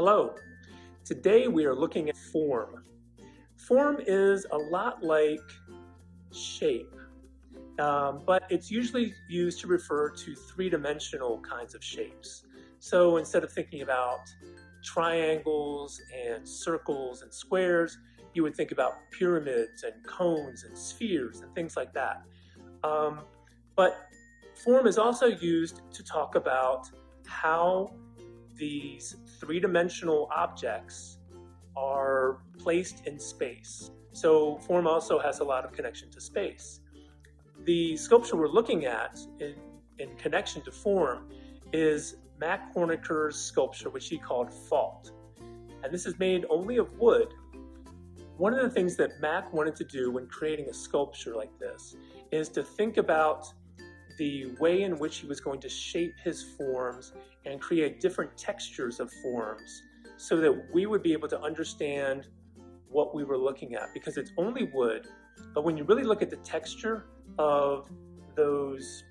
Hello. Today we are looking at form. Form is a lot like shape, but it's usually used to refer to three-dimensional kinds of shapes. So instead of thinking about triangles and circles and squares, you would think about pyramids and cones and spheres and things like that. But form is also used to talk about how these three-dimensional objects are placed in space. So form also has a lot of connection to space. The sculpture we're looking at in connection to form is Mac Hornecker's sculpture, which he called Fault. And this is made only of wood. One of the things that Mac wanted to do when creating a sculpture like this is to think about the way in which he was going to shape his forms and create different textures of forms so that we would be able to understand what we were looking at, because it's only wood, but when you really look at the texture of those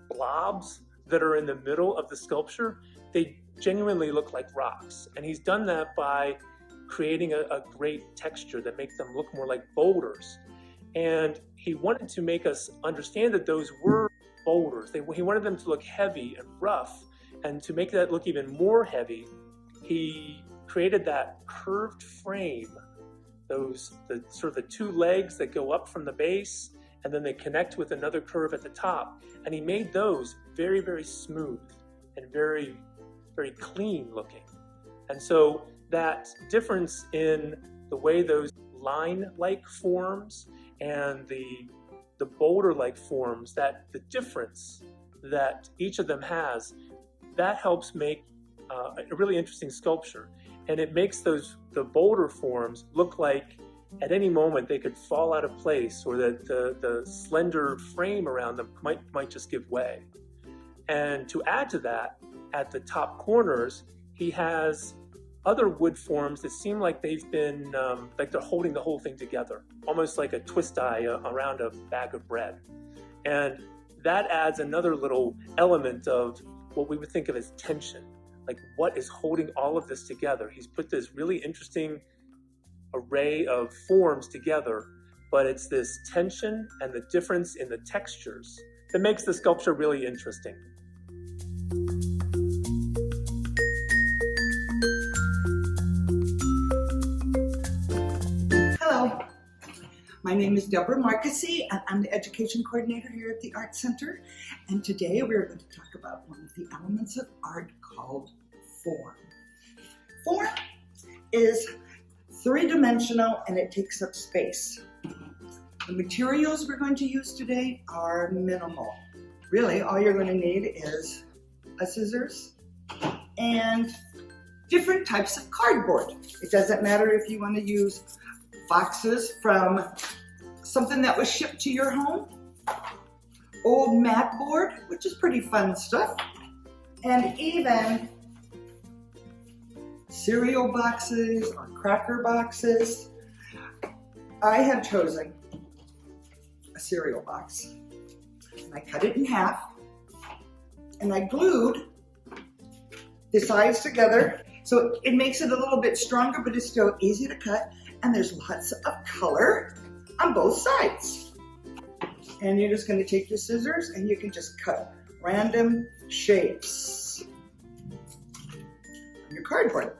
blobs that are in the middle of the sculpture, they genuinely look like rocks. And he's done that by creating a great texture that makes them look more like boulders. And he wanted to make us understand that those were boulders. He wanted them to look heavy and rough, and to make that look even more heavy, he created that curved frame, the sort of the two legs that go up from the base, and then they connect with another curve at the top. And he made those very, very smooth and very, very clean looking. And so that difference in the way those line-like forms and the boulder-like forms, that the difference that each of them has, that helps make a really interesting sculpture. And it makes the boulder forms look like at any moment they could fall out of place, or that the slender frame around them might just give way. And to add to that, at the top corners, he has other wood forms that seem like they've been, like they're holding the whole thing together, almost like a twist tie around a bag of bread. And that adds another little element of what we would think of as tension, like what is holding all of this together. He's put this really interesting array of forms together, but it's this tension and the difference in the textures that makes the sculpture really interesting. Hello, my name is Debra MARQUSEE, and I'm the Education Coordinator here at the Art Center. And today we're going to talk about one of the elements of art called form. Form is three-dimensional and it takes up space. The materials we're going to use today are minimal. Really, all you're going to need is a scissors and different types of cardboard. It doesn't matter if you want to use boxes from something that was shipped to your home, old mat board, which is pretty fun stuff, and even cereal boxes or cracker boxes. I have chosen a cereal box, and I cut it in half, and I glued the sides together so it makes it a little bit stronger, but it's still easy to cut, and there's lots of color on both sides. And you're just going to take your scissors and you can just cut random shapes on your cardboard.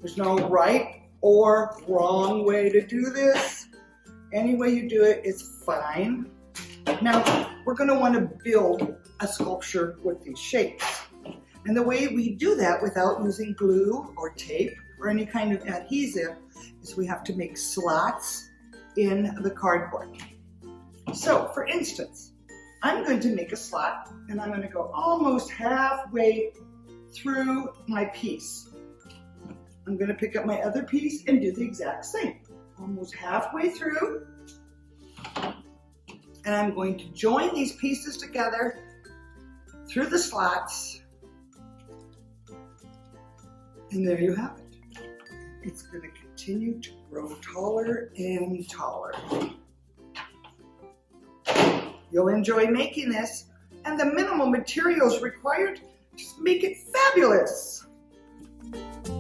There's no right or wrong way to do this. Any way you do it is fine. Now, we're going to want to build a sculpture with these shapes. And the way we do that without using glue or tape or any kind of adhesive is we have to make slots in the cardboard. So, for instance, I'm going to make a slot, and I'm going to go almost halfway through my piece. I'm going to pick up my other piece and do the exact same. Almost halfway through, and I'm going to join these pieces together through the slots, and there you have it. It's going to continue to grow taller and taller. You'll enjoy making this, and the minimal materials required just make it fabulous. you.